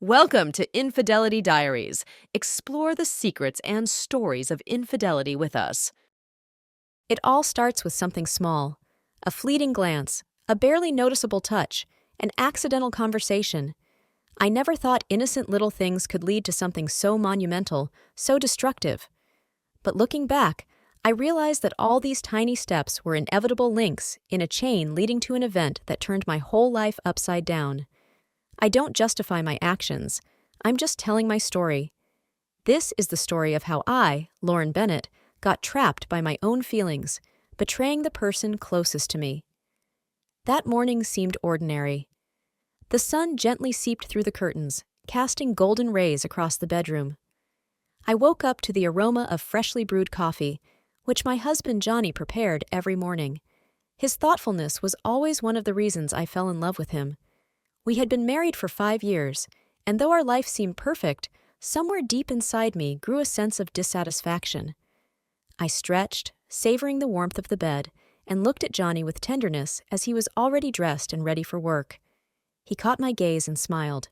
Welcome to Infidelity Diaries. Explore the secrets and stories of infidelity with us. It all starts with something small, a fleeting glance, a barely noticeable touch, an accidental conversation. I never thought innocent little things could lead to something so monumental, so destructive. But looking back, I realized that all these tiny steps were inevitable links in a chain leading to an event that turned my whole life upside down. I don't justify my actions. I'm just telling my story. This is the story of how I, Lauren Bennett, got trapped by my own feelings, betraying the person closest to me. That morning seemed ordinary. The sun gently seeped through the curtains, casting golden rays across the bedroom. I woke up to the aroma of freshly brewed coffee, which my husband Johnny prepared every morning. His thoughtfulness was always one of the reasons I fell in love with him. We had been married for 5 years, and though our life seemed perfect, somewhere deep inside me grew a sense of dissatisfaction. I stretched, savoring the warmth of the bed, and looked at Johnny with tenderness as he was already dressed and ready for work. He caught my gaze and smiled.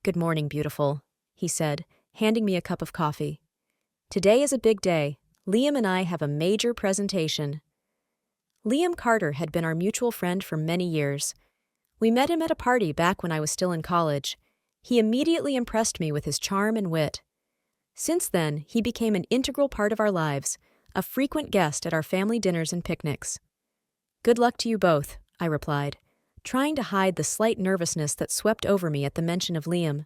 "Good morning, beautiful," he said, handing me a cup of coffee. "Today is a big day. Liam and I have a major presentation." Liam Carter had been our mutual friend for many years. We met him at a party back when I was still in college. He immediately impressed me with his charm and wit. Since then, he became an integral part of our lives, a frequent guest at our family dinners and picnics. "Good luck to you both," I replied, trying to hide the slight nervousness that swept over me at the mention of Liam.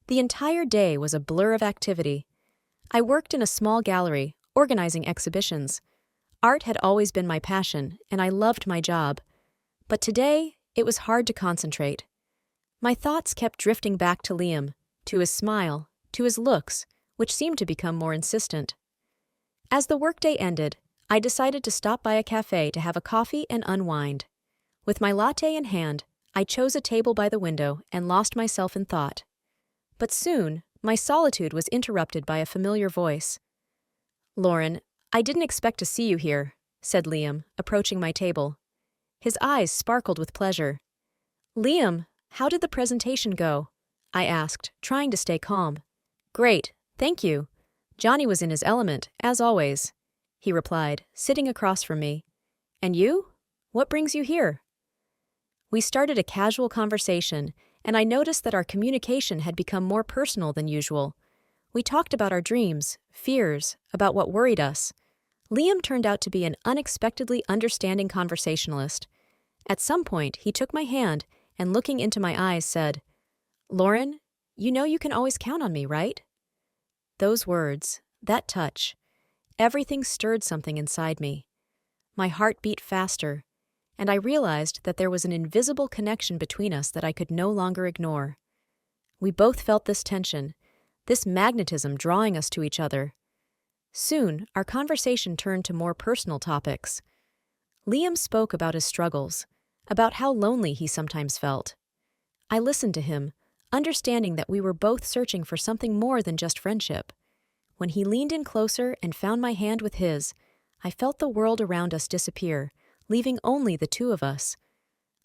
The entire day was a blur of activity. I worked in a small gallery, organizing exhibitions. Art had always been my passion, and I loved my job. But today, it was hard to concentrate. My thoughts kept drifting back to Liam, to his smile, to his looks, which seemed to become more insistent. As the workday ended, I decided to stop by a cafe to have a coffee and unwind. With my latte in hand, I chose a table by the window and lost myself in thought. But soon, my solitude was interrupted by a familiar voice. "Lauren, I didn't expect to see you here," said Liam, approaching my table. His eyes sparkled with pleasure. "Liam, how did the presentation go?" I asked, trying to stay calm. "Great, thank you. Johnny was in his element, as always," he replied, sitting across from me. "And you? What brings you here?" We started a casual conversation, and I noticed that our communication had become more personal than usual. We talked about our dreams, fears, about what worried us. Liam turned out to be an unexpectedly understanding conversationalist. At some point, he took my hand and, looking into my eyes, said, "Lauren, you know you can always count on me, right?" Those words, that touch, everything stirred something inside me. My heart beat faster, and I realized that there was an invisible connection between us that I could no longer ignore. We both felt this tension, this magnetism drawing us to each other. Soon, our conversation turned to more personal topics. Liam spoke about his struggles, about how lonely he sometimes felt. I listened to him, understanding that we were both searching for something more than just friendship. When he leaned in closer and found my hand with his, I felt the world around us disappear, leaving only the two of us.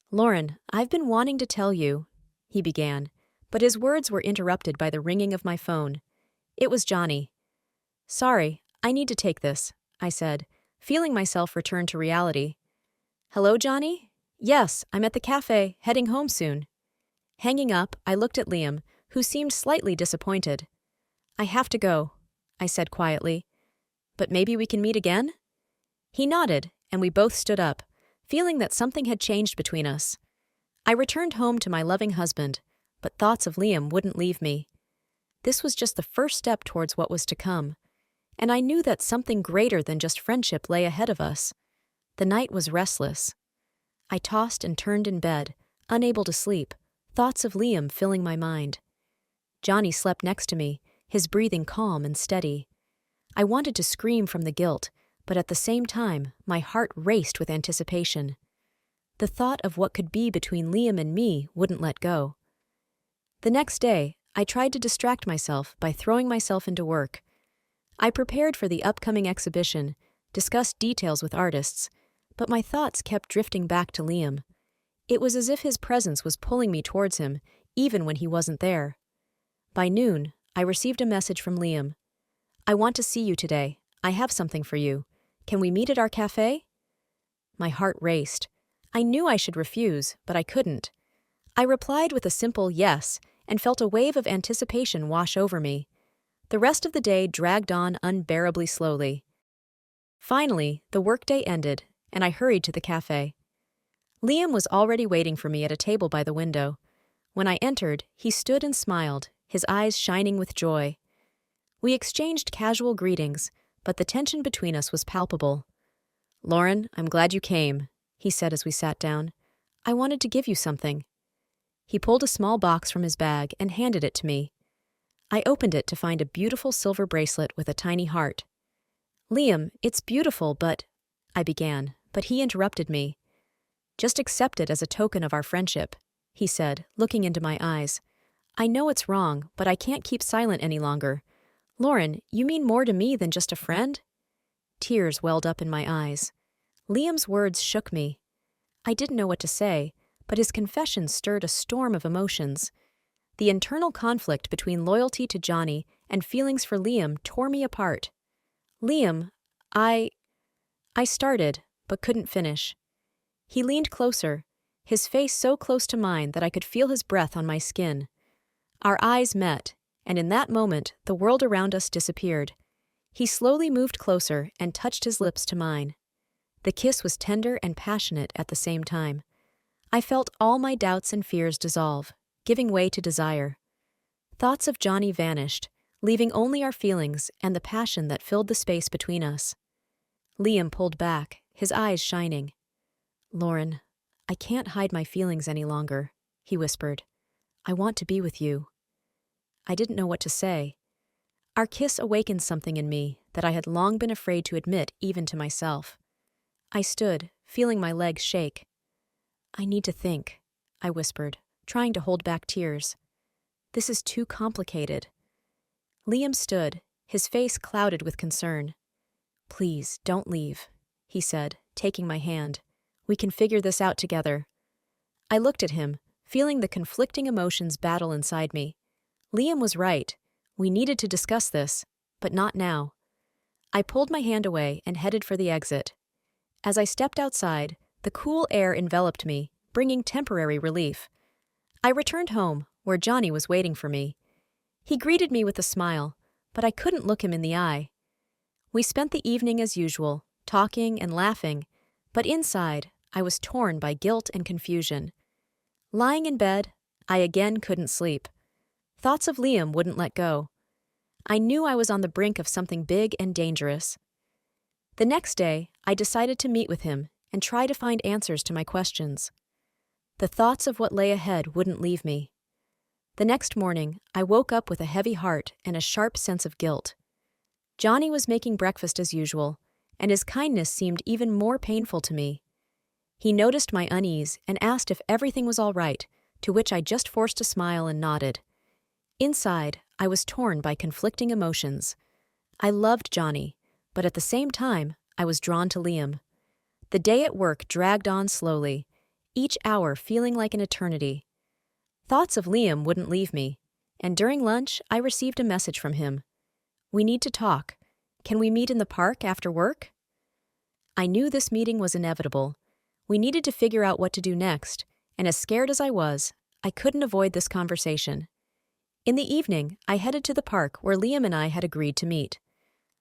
"Lauren, I've been wanting to tell you," he began, but his words were interrupted by the ringing of my phone. It was Johnny. "Sorry, I need to take this," I said, feeling myself return to reality. "Hello, Johnny? Yes, I'm at the cafe, heading home soon." Hanging up, I looked at Liam, who seemed slightly disappointed. "I have to go," I said quietly. "But maybe we can meet again?" He nodded, and we both stood up, feeling that something had changed between us. I returned home to my loving husband, but thoughts of Liam wouldn't leave me. This was just the first step towards what was to come, and I knew that something greater than just friendship lay ahead of us. The night was restless. I tossed and turned in bed, unable to sleep, thoughts of Liam filling my mind. Johnny slept next to me, his breathing calm and steady. I wanted to scream from the guilt, but at the same time, my heart raced with anticipation. The thought of what could be between Liam and me wouldn't let go. The next day, I tried to distract myself by throwing myself into work. I prepared for the upcoming exhibition, discussed details with artists, but my thoughts kept drifting back to Liam. It was as if his presence was pulling me towards him, even when he wasn't there. By noon, I received a message from Liam. "I want to see you today. I have something for you. Can we meet at our cafe?" My heart raced. I knew I should refuse, but I couldn't. I replied with a simple yes and felt a wave of anticipation wash over me. The rest of the day dragged on unbearably slowly. Finally, the workday ended, and I hurried to the cafe. Liam was already waiting for me at a table by the window. When I entered, he stood and smiled, his eyes shining with joy. We exchanged casual greetings, but the tension between us was palpable. "Lauren, I'm glad you came," he said as we sat down. "I wanted to give you something." He pulled a small box from his bag and handed it to me. I opened it to find a beautiful silver bracelet with a tiny heart. "Liam, it's beautiful, but—" I began, but he interrupted me. "Just accept it as a token of our friendship," he said, looking into my eyes. "I know it's wrong, but I can't keep silent any longer. Lauren, you mean more to me than just a friend?" Tears welled up in my eyes. Liam's words shook me. I didn't know what to say, but his confession stirred a storm of emotions. The internal conflict between loyalty to Johnny and feelings for Liam tore me apart. "Liam, I started, but couldn't finish." He leaned closer, his face so close to mine that I could feel his breath on my skin. Our eyes met, and in that moment, the world around us disappeared. He slowly moved closer and touched his lips to mine. The kiss was tender and passionate at the same time. I felt all my doubts and fears dissolve, giving way to desire. Thoughts of Johnny vanished, leaving only our feelings and the passion that filled the space between us. Liam pulled back, his eyes shining. "Lauren, I can't hide my feelings any longer," he whispered. "I want to be with you." I didn't know what to say. Our kiss awakened something in me that I had long been afraid to admit even to myself. I stood, feeling my legs shake. "I need to think," I whispered, trying to hold back tears. "This is too complicated." Liam stood, his face clouded with concern. "Please, don't leave," he said, taking my hand. "We can figure this out together." I looked at him, feeling the conflicting emotions battle inside me. Liam was right. We needed to discuss this, but not now. I pulled my hand away and headed for the exit. As I stepped outside, the cool air enveloped me, bringing temporary relief. I returned home, where Johnny was waiting for me. He greeted me with a smile, but I couldn't look him in the eye. We spent the evening as usual, talking and laughing, but inside, I was torn by guilt and confusion. Lying in bed, I again couldn't sleep. Thoughts of Liam wouldn't let go. I knew I was on the brink of something big and dangerous. The next day, I decided to meet with him and try to find answers to my questions. The thoughts of what lay ahead wouldn't leave me. The next morning, I woke up with a heavy heart and a sharp sense of guilt. Johnny was making breakfast as usual, and his kindness seemed even more painful to me. He noticed my unease and asked if everything was all right, to which I just forced a smile and nodded. Inside, I was torn by conflicting emotions. I loved Johnny, but at the same time, I was drawn to Liam. The day at work dragged on slowly, each hour feeling like an eternity. Thoughts of Liam wouldn't leave me, and during lunch, I received a message from him. "We need to talk. Can we meet in the park after work?" I knew this meeting was inevitable. We needed to figure out what to do next, and as scared as I was, I couldn't avoid this conversation. In the evening, I headed to the park where Liam and I had agreed to meet.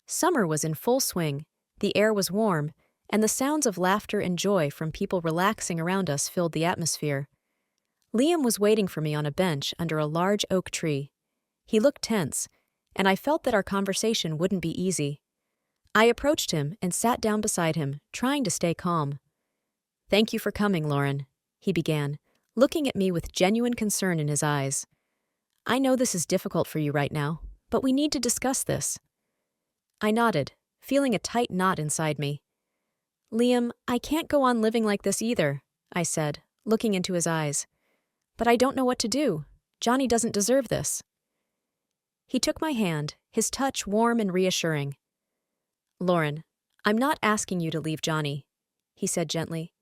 Summer was in full swing, the air was warm, and the sounds of laughter and joy from people relaxing around us filled the atmosphere. Liam was waiting for me on a bench under a large oak tree. He looked tense, and I felt that our conversation wouldn't be easy. I approached him and sat down beside him, trying to stay calm. "Thank you for coming, Lauren," he began, looking at me with genuine concern in his eyes. "I know this is difficult for you right now, but we need to discuss this." I nodded, feeling a tight knot inside me. "Liam, I can't go on living like this either," I said, looking into his eyes. "But I don't know what to do. Johnny doesn't deserve this." He took my hand, his touch warm and reassuring. "Lauren, I'm not asking you to leave Johnny," he said gently.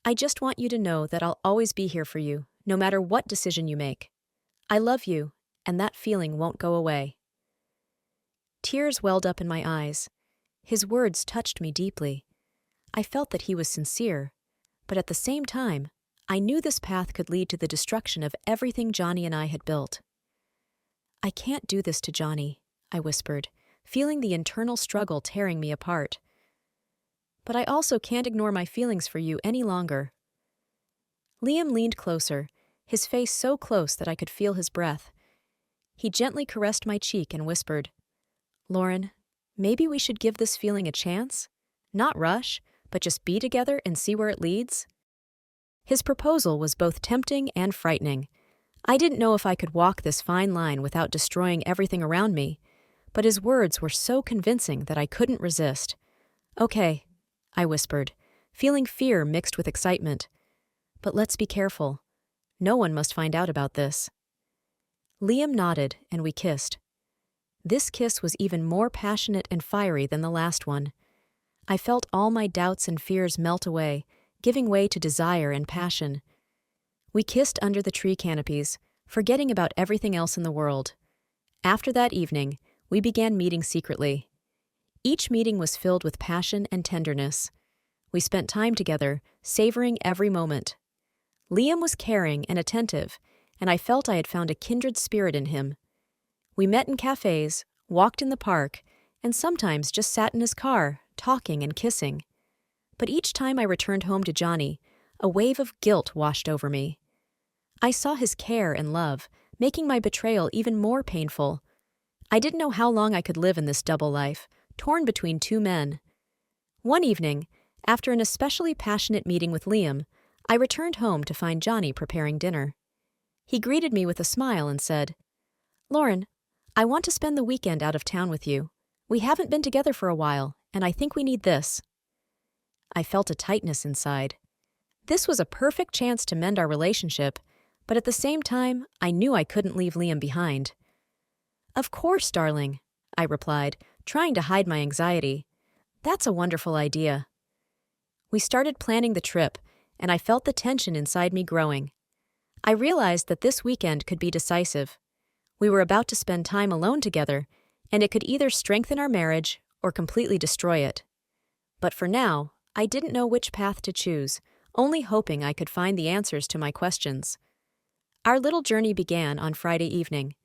"I just want you to know that I'll always be here for you, no matter what decision you make." I love you, and that feeling won't go away." Tears welled up in my eyes. His words touched me deeply. I felt that he was sincere, but at the same time, I knew this path could lead to the destruction of everything Johnny and I had built. "I can't do this to Johnny," I whispered, feeling the internal struggle tearing me apart. "But I also can't ignore my feelings for you any longer." Liam leaned closer, his face so close that I could feel his breath. He gently caressed my cheek and whispered, "Lauren, maybe we should give this feeling a chance? Not rush, but just be together and see where it leads?" His proposal was both tempting and frightening. I didn't know if I could walk this fine line without destroying everything around me, but his words were so convincing that I couldn't resist. "Okay," I whispered, feeling fear mixed with excitement. "But let's be careful. No one must find out about this." Liam nodded, and we kissed. This kiss was even more passionate and fiery than the last one. I felt all my doubts and fears melt away, giving way to desire and passion. We kissed under the tree canopies, forgetting about everything else in the world. After that evening, we began meeting secretly. Each meeting was filled with passion and tenderness. We spent time together, savoring every moment. Liam was caring and attentive, and I felt I had found a kindred spirit in him. We met in cafes, walked in the park, and sometimes just sat in his car, talking and kissing. But each time I returned home to Johnny, a wave of guilt washed over me. I saw his care and love, making my betrayal even more painful. I didn't know how long I could live in this double life, torn between two men. One evening, after an especially passionate meeting with Liam, I returned home to find Johnny preparing dinner. He greeted me with a smile and said, "Lauren, I want to spend the weekend out of town with you. We haven't been together for a while, and I think we need this." I felt a tightness inside. This was a perfect chance to mend our relationship, but at the same time, I knew I couldn't leave Liam behind. "Of course, darling," I replied, trying to hide my anxiety. "That's a wonderful idea." We started planning the trip, and I felt the tension inside me growing. I realized that this weekend could be decisive. We were about to spend time alone together, and it could either strengthen our marriage or completely destroy it. But for now, I didn't know which path to choose, only hoping I could find the answers to my questions. Our little journey began on Friday evening.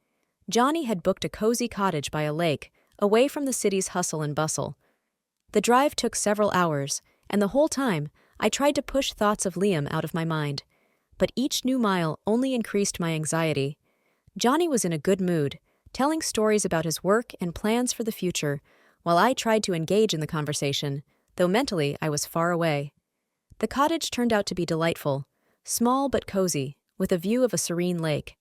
Johnny had booked a cozy cottage by a lake, away from the city's hustle and bustle. The drive took several hours, and the whole time, I tried to push thoughts of Liam out of my mind. But each new mile only increased my anxiety. Johnny was in a good mood, telling stories about his work and plans for the future, while I tried to engage in the conversation, though mentally I was far away. The cottage turned out to be delightful, small but cozy, with a view of a serene lake.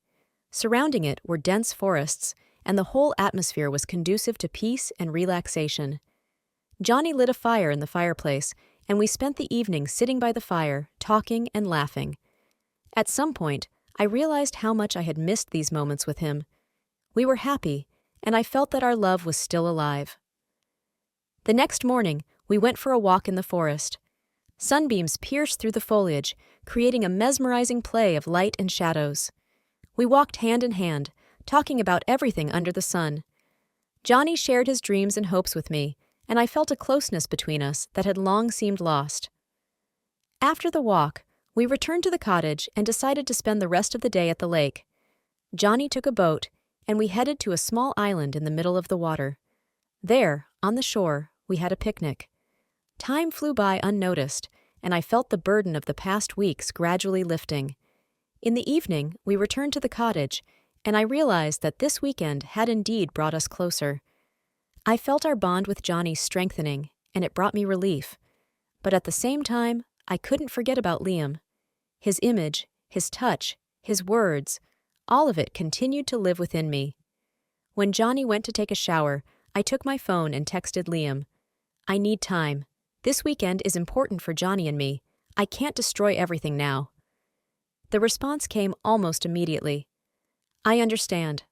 Surrounding it were dense forests, and the whole atmosphere was conducive to peace and relaxation. Johnny lit a fire in the fireplace, and we spent the evening sitting by the fire, talking and laughing. At some point, I realized how much I had missed these moments with him. We were happy, and I felt that our love was still alive. The next morning, we went for a walk in the forest. Sunbeams pierced through the foliage, creating a mesmerizing play of light and shadows. We walked hand in hand, talking about everything under the sun. Johnny shared his dreams and hopes with me, and I felt a closeness between us that had long seemed lost. After the walk, we returned to the cottage and decided to spend the rest of the day at the lake. Johnny took a boat, and we headed to a small island in the middle of the water. There, on the shore, we had a picnic. Time flew by unnoticed, and I felt the burden of the past weeks gradually lifting. In the evening, we returned to the cottage, and I realized that this weekend had indeed brought us closer. I felt our bond with Johnny strengthening, and it brought me relief. But at the same time, I couldn't forget about Liam. His image, his touch, his words, all of it continued to live within me. When Johnny went to take a shower, I took my phone and texted Liam, "I need time. This weekend is important for Johnny and me. I can't destroy everything now." The response came almost immediately. "I understand.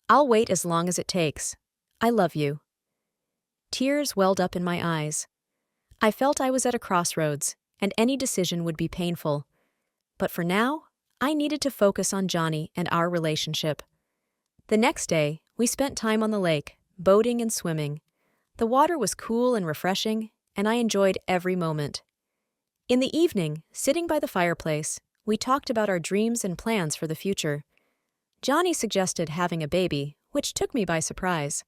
I'll wait as long as it takes. I love you." Tears welled up in my eyes. I felt I was at a crossroads, and any decision would be painful. But for now, I needed to focus on Johnny and our relationship. The next day, we spent time on the lake, boating and swimming. The water was cool and refreshing, and I enjoyed every moment. In the evening, sitting by the fireplace, we talked about our dreams and plans for the future. Johnny suggested having a baby, which took me by surprise.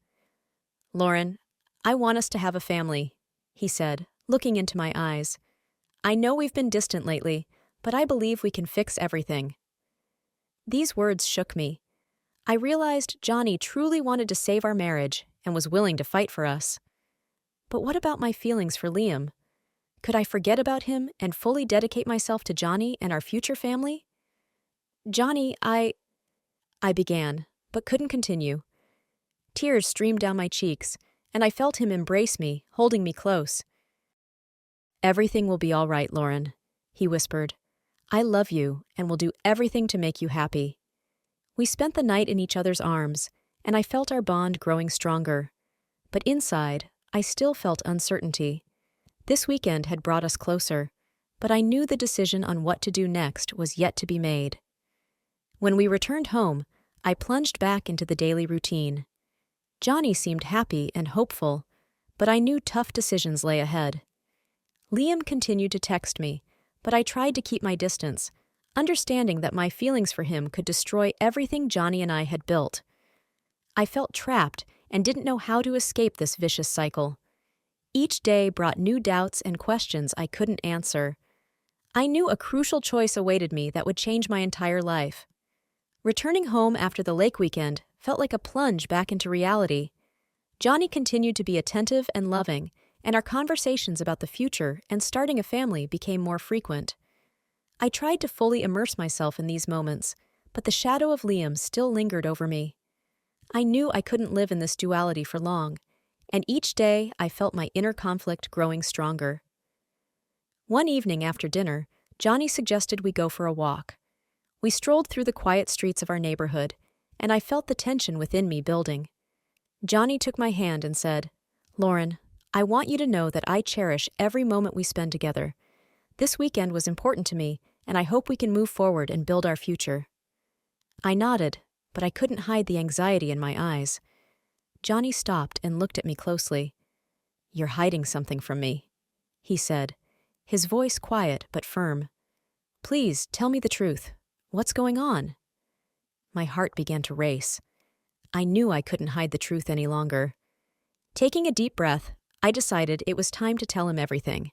"Lauren, I want us to have a family," he said, looking into my eyes. "I know we've been distant lately, but I believe we can fix everything." These words shook me. I realized Johnny truly wanted to save our marriage and was willing to fight for us. But what about my feelings for Liam? Could I forget about him and fully dedicate myself to Johnny and our future family? "Johnny, I began, but couldn't continue. Tears streamed down my cheeks, and I felt him embrace me, holding me close. "Everything will be all right, Lauren," he whispered. "I love you and will do everything to make you happy." We spent the night in each other's arms, and I felt our bond growing stronger. But inside, I still felt uncertainty. This weekend had brought us closer, but I knew the decision on what to do next was yet to be made. When we returned home, I plunged back into the daily routine. Johnny seemed happy and hopeful, but I knew tough decisions lay ahead. Liam continued to text me, but I tried to keep my distance, understanding that my feelings for him could destroy everything Johnny and I had built. I felt trapped and didn't know how to escape this vicious cycle. Each day brought new doubts and questions I couldn't answer. I knew a crucial choice awaited me that would change my entire life. Returning home after the lake weekend felt like a plunge back into reality. Johnny continued to be attentive and loving, and our conversations about the future and starting a family became more frequent. I tried to fully immerse myself in these moments, but the shadow of Liam still lingered over me. I knew I couldn't live in this duality for long, and each day I felt my inner conflict growing stronger. One evening after dinner, Johnny suggested we go for a walk. We strolled through the quiet streets of our neighborhood, and I felt the tension within me building. Johnny took my hand and said, "Lauren, I want you to know that I cherish every moment we spend together. This weekend was important to me, and I hope we can move forward and build our future." I nodded, but I couldn't hide the anxiety in my eyes. Johnny stopped and looked at me closely. "You're hiding something from me," he said, his voice quiet but firm. "Please, tell me the truth. What's going on?" My heart began to race. I knew I couldn't hide the truth any longer. Taking a deep breath, I decided it was time to tell him everything.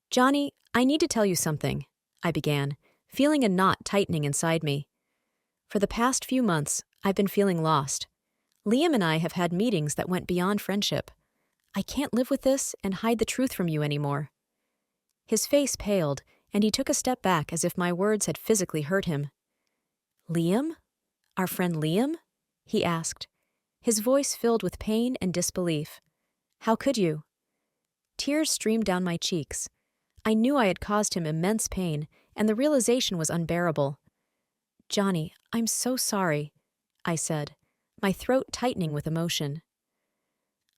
"Johnny, I need to tell you something," I began, feeling a knot tightening inside me. "For the past few months, I've been feeling lost. Liam and I have had meetings that went beyond friendship. I can't live with this and hide the truth from you anymore." His face paled, and he took a step back as if my words had physically hurt him. "Liam? Our friend Liam?" he asked, his voice filled with pain and disbelief. "How could you?" Tears streamed down my cheeks. I knew I had caused him immense pain, and the realization was unbearable. "Johnny, I'm so sorry," I said, my throat tightening with emotion.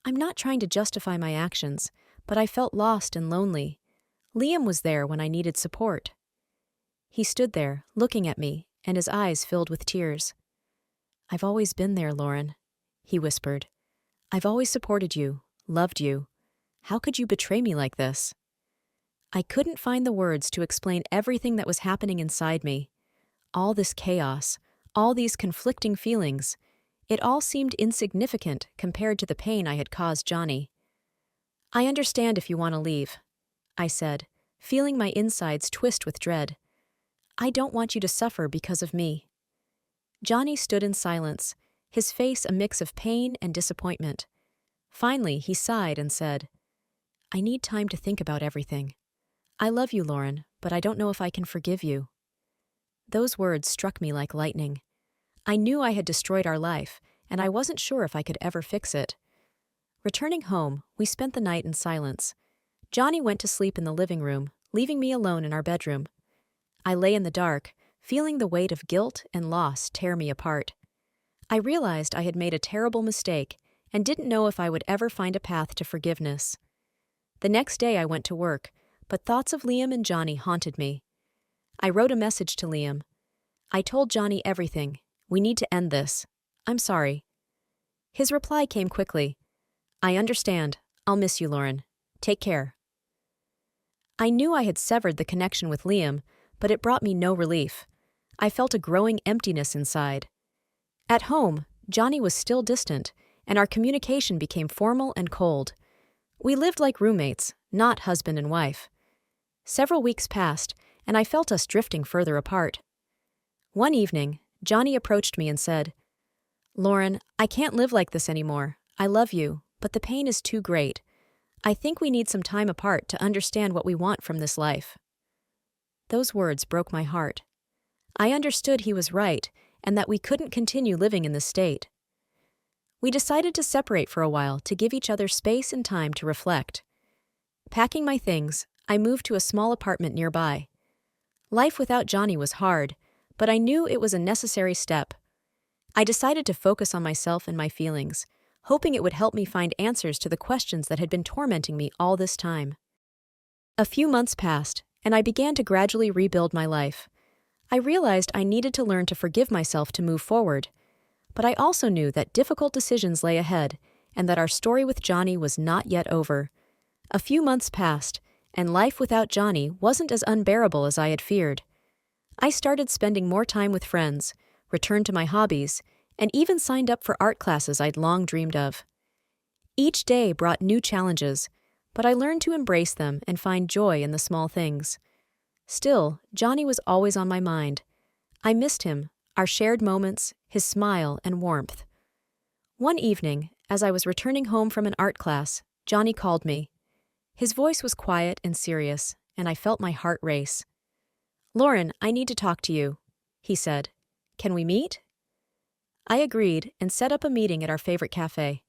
I'm not trying to justify my actions, but I felt lost and lonely. Liam was there when I needed support. He stood there, looking at me, and his eyes filled with tears. "I've always been there, Lauren," he whispered. "I've always supported you, loved you. How could you betray me like this?" I couldn't find the words to explain everything that was happening inside me. All this chaos, all these conflicting feelings, it all seemed insignificant compared to the pain I had caused Johnny. "I understand if you want to leave," I said, feeling my insides twist with dread. "I don't want you to suffer because of me." Johnny stood in silence, his face a mix of pain and disappointment. Finally, he sighed and said, "I need time to think about everything. I love you, Lauren, but I don't know if I can forgive you." Those words struck me like lightning. I knew I had destroyed our life, and I wasn't sure if I could ever fix it. Returning home, we spent the night in silence. Johnny went to sleep in the living room, leaving me alone in our bedroom. I lay in the dark, feeling the weight of guilt and loss tear me apart. I realized I had made a terrible mistake and didn't know if I would ever find a path to forgiveness. The next day I went to work, but thoughts of Liam and Johnny haunted me. I wrote a message to Liam. I told Johnny everything. We need to end this. I'm sorry. His reply came quickly. I understand. I'll miss you, Lauren. Take care. I knew I had severed the connection with Liam, but it brought me no relief. I felt a growing emptiness inside. At home, Johnny was still distant, and our communication became formal and cold. We lived like roommates, not husband and wife. Several weeks passed, and I felt us drifting further apart. One evening, Johnny approached me and said, Lauren, I can't live like this anymore. I love you, but the pain is too great. I think we need some time apart to understand what we want from this life. Those words broke my heart. I understood he was right, and that we couldn't continue living in this state. We decided to separate for a while to give each other space and time to reflect. Packing my things, I moved to a small apartment nearby. Life without Johnny was hard, but I knew it was a necessary step. I decided to focus on myself and my feelings, hoping it would help me find answers to the questions that had been tormenting me all this time. A few months passed, and I began to gradually rebuild my life. I realized I needed to learn to forgive myself to move forward, but I also knew that difficult decisions lay ahead and that our story with Johnny was not yet over. A few months passed, and life without Johnny wasn't as unbearable as I had feared. I started spending more time with friends, returned to my hobbies, and even signed up for art classes I'd long dreamed of. Each day brought new challenges, but I learned to embrace them and find joy in the small things. Still, Johnny was always on my mind. I missed him, our shared moments, his smile and warmth. One evening, as I was returning home from an art class, Johnny called me. His voice was quiet and serious, and I felt my heart race. Lauren, I need to talk to you, he said. Can we meet? I agreed and set up a meeting at our favorite cafe.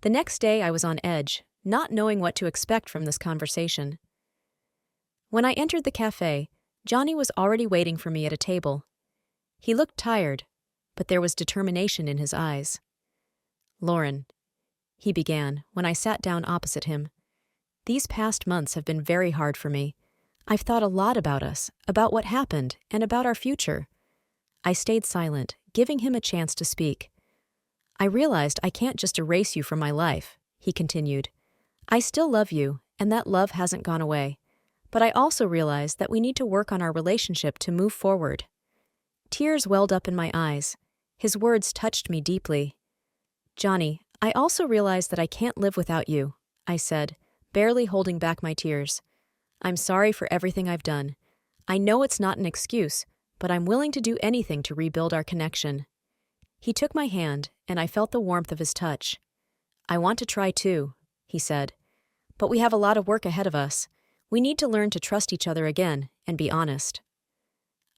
The next day I was on edge, not knowing what to expect from this conversation. When I entered the cafe, Johnny was already waiting for me at a table. He looked tired, but there was determination in his eyes. Lauren, he began when I sat down opposite him. These past months have been very hard for me. I've thought a lot about us, about what happened, and about our future. I stayed silent, giving him a chance to speak. I realized I can't just erase you from my life, he continued. I still love you, and that love hasn't gone away. But I also realized that we need to work on our relationship to move forward. Tears welled up in my eyes. His words touched me deeply. Johnny, I also realize that I can't live without you, I said, barely holding back my tears. I'm sorry for everything I've done. I know it's not an excuse, but I'm willing to do anything to rebuild our connection. He took my hand, and I felt the warmth of his touch. I want to try too, he said. But we have a lot of work ahead of us. We need to learn to trust each other again and be honest.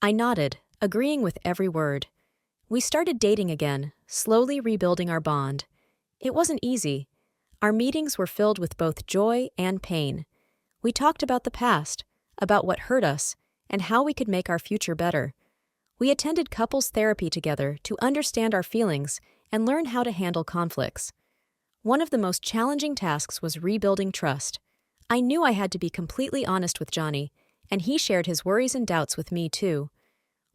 I nodded, agreeing with every word. We started dating again, slowly rebuilding our bond. It wasn't easy. Our meetings were filled with both joy and pain. We talked about the past, about what hurt us, and how we could make our future better. We attended couples therapy together to understand our feelings and learn how to handle conflicts. One of the most challenging tasks was rebuilding trust. I knew I had to be completely honest with Johnny, and he shared his worries and doubts with me too.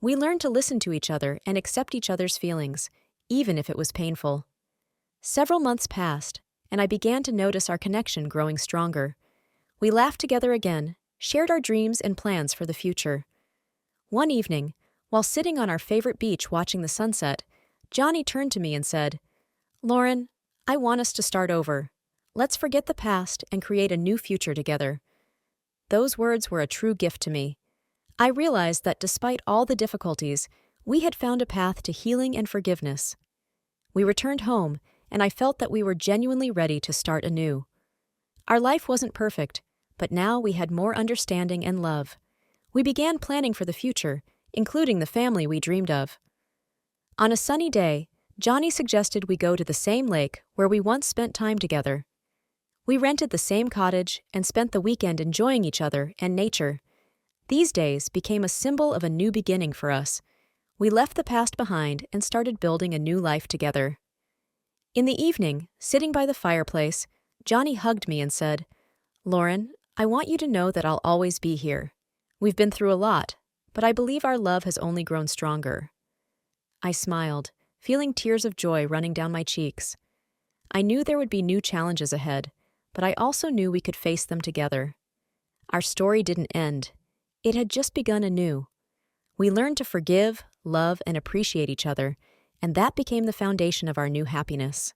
We learned to listen to each other and accept each other's feelings, even if it was painful. Several months passed, and I began to notice our connection growing stronger. We laughed together again, shared our dreams and plans for the future. One evening, while sitting on our favorite beach watching the sunset, Johnny turned to me and said, Lauren, I want us to start over. Let's forget the past and create a new future together. Those words were a true gift to me. I realized that despite all the difficulties, we had found a path to healing and forgiveness. We returned home, and I felt that we were genuinely ready to start anew. Our life wasn't perfect, but now we had more understanding and love. We began planning for the future, including the family we dreamed of. On a sunny day, Johnny suggested we go to the same lake where we once spent time together. We rented the same cottage and spent the weekend enjoying each other and nature. These days became a symbol of a new beginning for us. We left the past behind and started building a new life together. In the evening, sitting by the fireplace, Johnny hugged me and said, Lauren, I want you to know that I'll always be here. We've been through a lot, but I believe our love has only grown stronger. I smiled, feeling tears of joy running down my cheeks. I knew there would be new challenges ahead, but I also knew we could face them together. Our story didn't end. It had just begun anew. We learned to forgive, love, and appreciate each other, and that became the foundation of our new happiness.